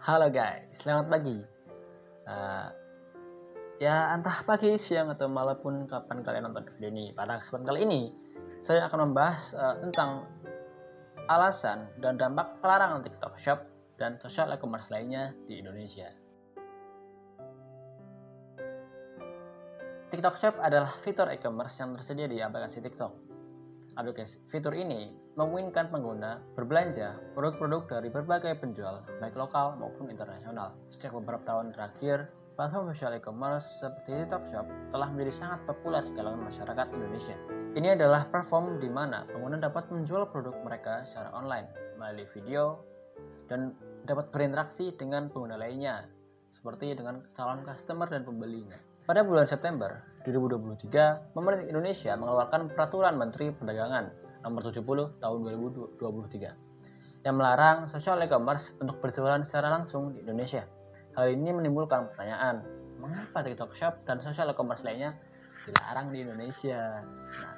Halo guys, selamat pagi. Ya entah pagi, siang atau malam pun kapan kalian nonton video ini. Pada kesempatan kali ini, saya akan membahas tentang alasan dan dampak pelarangan TikTok Shop dan social e-commerce lainnya di Indonesia. TikTok Shop adalah fitur e-commerce yang tersedia di aplikasi TikTok. Aplikasi fitur ini memungkinkan pengguna berbelanja produk-produk dari berbagai penjual, baik lokal maupun internasional. Sejak beberapa tahun terakhir, platform social e-commerce seperti TikTok Shop telah menjadi sangat populer di kalangan masyarakat Indonesia. Ini adalah platform di mana pengguna dapat menjual produk mereka secara online melalui video dan dapat berinteraksi dengan pengguna lainnya, seperti dengan calon customer dan pembelinya. Pada bulan September 2023, pemerintah Indonesia mengeluarkan Peraturan Menteri Perdagangan Nomor 70 Tahun 2023 yang melarang social e-commerce untuk berjualan secara langsung di Indonesia. Hal ini menimbulkan pertanyaan, mengapa TikTok Shop dan social e-commerce lainnya dilarang di Indonesia? Nah,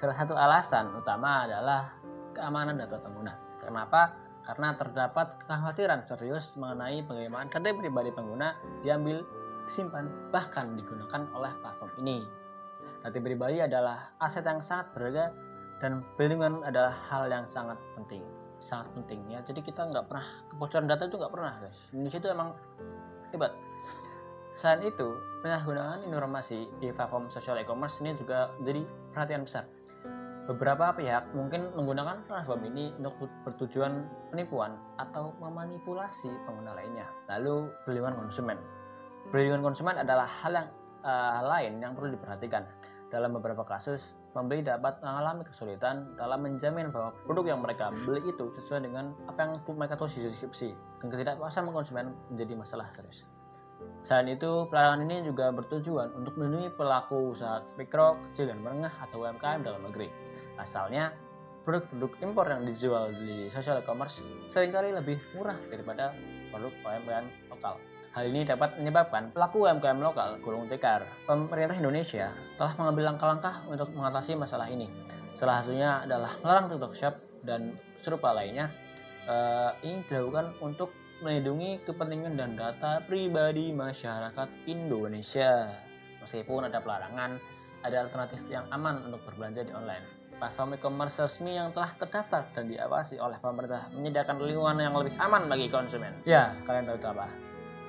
salah satu alasan utama adalah keamanan data pengguna. Kenapa? Karena terdapat kekhawatiran serius mengenai bagaimana data pribadi pengguna diambil, disimpan, bahkan digunakan oleh platform ini. Data pribadi adalah aset yang sangat berharga dan perlindungan adalah hal yang sangat penting ya. Jadi kita nggak pernah kebocoran data itu nggak pernah guys. Indonesia itu emang hebat. Selain itu, penyalahgunaan informasi di platform social e-commerce ini juga menjadi perhatian besar. Beberapa pihak mungkin menggunakan platform ini untuk bertujuan penipuan atau memanipulasi pengguna lainnya. Lalu perlindungan konsumen. Perlindungan konsumen adalah hal lain yang perlu diperhatikan. Dalam beberapa kasus, pembeli dapat mengalami kesulitan dalam menjamin bahwa produk yang mereka beli itu sesuai dengan apa yang mereka tulis di deskripsi, dan ketidakpuasan konsumen menjadi masalah serius. Selain itu, pelarangan ini juga bertujuan untuk melindungi pelaku usaha mikro, kecil, dan menengah atau UMKM dalam negeri. Asalnya, produk-produk impor yang dijual di social e-commerce seringkali lebih murah daripada produk UMKM lokal. Hal ini dapat menyebabkan pelaku UMKM lokal gulung tikar. Pemerintah Indonesia telah mengambil langkah-langkah untuk mengatasi masalah ini. Salah satunya adalah melarang TikTok Shop dan serupa lainnya. Ini dilakukan untuk melindungi kepentingan dan data pribadi masyarakat Indonesia. Meskipun ada pelarangan, ada alternatif yang aman untuk berbelanja di online. Platform e-commerce resmi yang telah terdaftar dan diawasi oleh pemerintah menyediakan lingkungan yang lebih aman bagi konsumen. Ya, kalian tahu itu apa?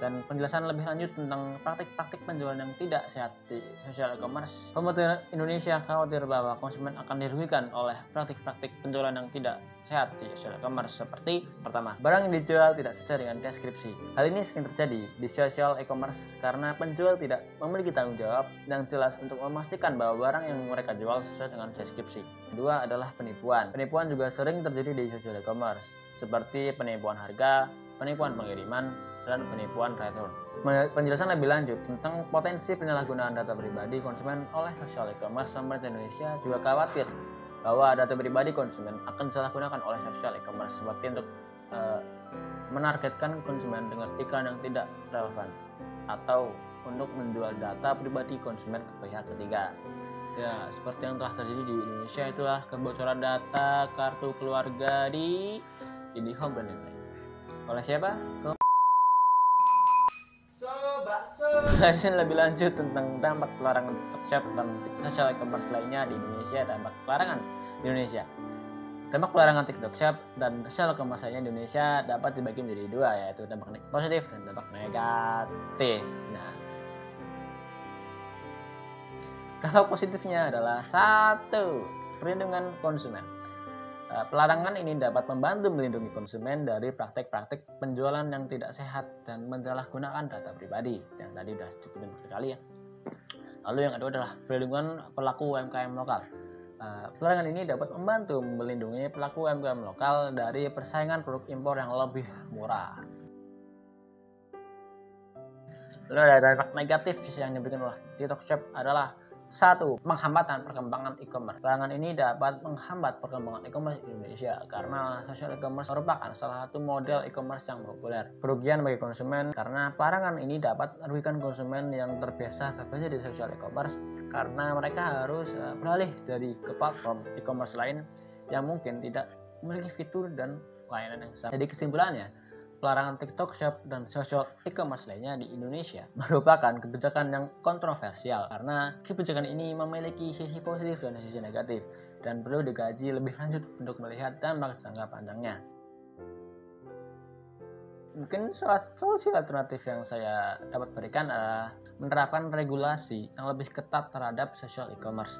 Dan penjelasan lebih lanjut tentang praktik-praktik penjualan yang tidak sehat di social e-commerce. Pemerintah Indonesia khawatir bahwa konsumen akan dirugikan oleh praktik-praktik penjualan yang tidak sehat di social e-commerce seperti pertama, barang yang dijual tidak sesuai dengan deskripsi. Hal ini sering terjadi di social e-commerce karena penjual tidak memiliki tanggung jawab yang jelas untuk memastikan bahwa barang yang mereka jual sesuai dengan deskripsi. Kedua adalah penipuan. Penipuan juga sering terjadi di social e-commerce seperti penipuan harga, penipuan pengiriman, dan penipuan return. Penjelasan lebih lanjut tentang potensi penyalahgunaan data pribadi konsumen oleh social e-commerce. Pemerintah Indonesia juga khawatir bahwa data pribadi konsumen akan disalahgunakan oleh social e-commerce seperti untuk menargetkan konsumen dengan iklan yang tidak relevan atau untuk menjual data pribadi konsumen ke pihak ketiga. Ya, seperti yang telah terjadi di Indonesia, itulah kebocoran data kartu keluarga di IndiHome dan lain-lain. Oleh siapa? Penjelasan lebih lanjut tentang dampak pelarangan TikTok Shop dan social e-commerce lainnya di Indonesia. Dampak pelarangan di Indonesia. Dampak pelarangan TikTok Shop dan social e-commerce lainnya di Indonesia dapat dibagi menjadi dua, yaitu dampak positif dan dampak negatif. Nah, dampak positifnya adalah 1. Perlindungan konsumen. Pelarangan ini dapat membantu melindungi konsumen dari praktik-praktik penjualan yang tidak sehat dan menyalahgunakan data pribadi yang tadi sudah disebutin berkali ya. Lalu yang kedua adalah perlindungan pelaku UMKM lokal. Pelarangan ini dapat membantu melindungi pelaku UMKM lokal dari persaingan produk impor yang lebih murah. Lalu ada dampak negatif yang diberikan oleh TikTok Shop adalah 1. Penghambatan perkembangan e-commerce. Pelarangan ini dapat menghambat perkembangan e-commerce di Indonesia karena social e-commerce merupakan salah satu model e-commerce yang populer. Kerugian bagi konsumen karena pelarangan ini dapat merugikan konsumen yang terbiasa berbelanja di social e-commerce karena mereka harus beralih dari ke platform e-commerce lain yang mungkin tidak memiliki fitur dan layanan yang sama. Jadi kesimpulannya, pelarangan TikTok Shop dan social e-commerce lainnya di Indonesia merupakan kebijakan yang kontroversial karena kebijakan ini memiliki sisi positif dan sisi negatif dan perlu dikaji lebih lanjut untuk melihat dampak jangka panjangnya. Mungkin solusi alternatif yang saya dapat berikan adalah menerapkan regulasi yang lebih ketat terhadap social e-commerce.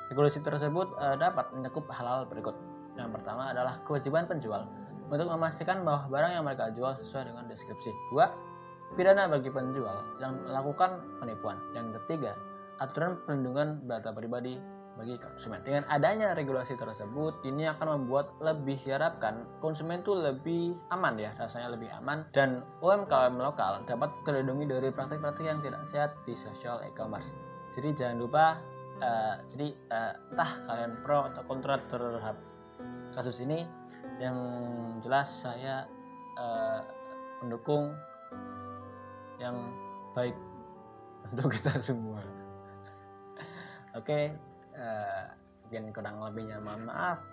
Regulasi tersebut dapat mencakup hal-hal berikut. Yang pertama adalah kewajiban penjual untuk memastikan bahwa barang yang mereka jual sesuai dengan deskripsi. 2. Pidana bagi penjual yang melakukan penipuan. Yang ketiga, aturan perlindungan data pribadi bagi konsumen. Dengan adanya regulasi tersebut, ini akan membuat lebih diharapkan konsumen itu lebih aman ya, rasanya lebih aman, dan UMKM lokal dapat terlindungi dari praktik-praktik yang tidak sehat di social e-commerce. Jadi jangan lupa, entah kalian pro atau kontra terhadap kasus ini. Yang jelas saya mendukung yang baik untuk kita semua. Oke, mungkin kurang lebihnya mohon maaf.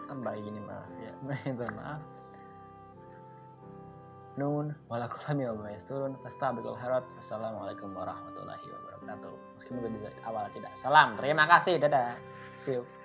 Baik ini maaf ya, minta maaf. Nun walakolami wa maisturun fastabiqul khairat. Assalamualaikum warahmatullahi wabarakatuh. Meskipun di awal tidak salam. Terima kasih, dadah. See you.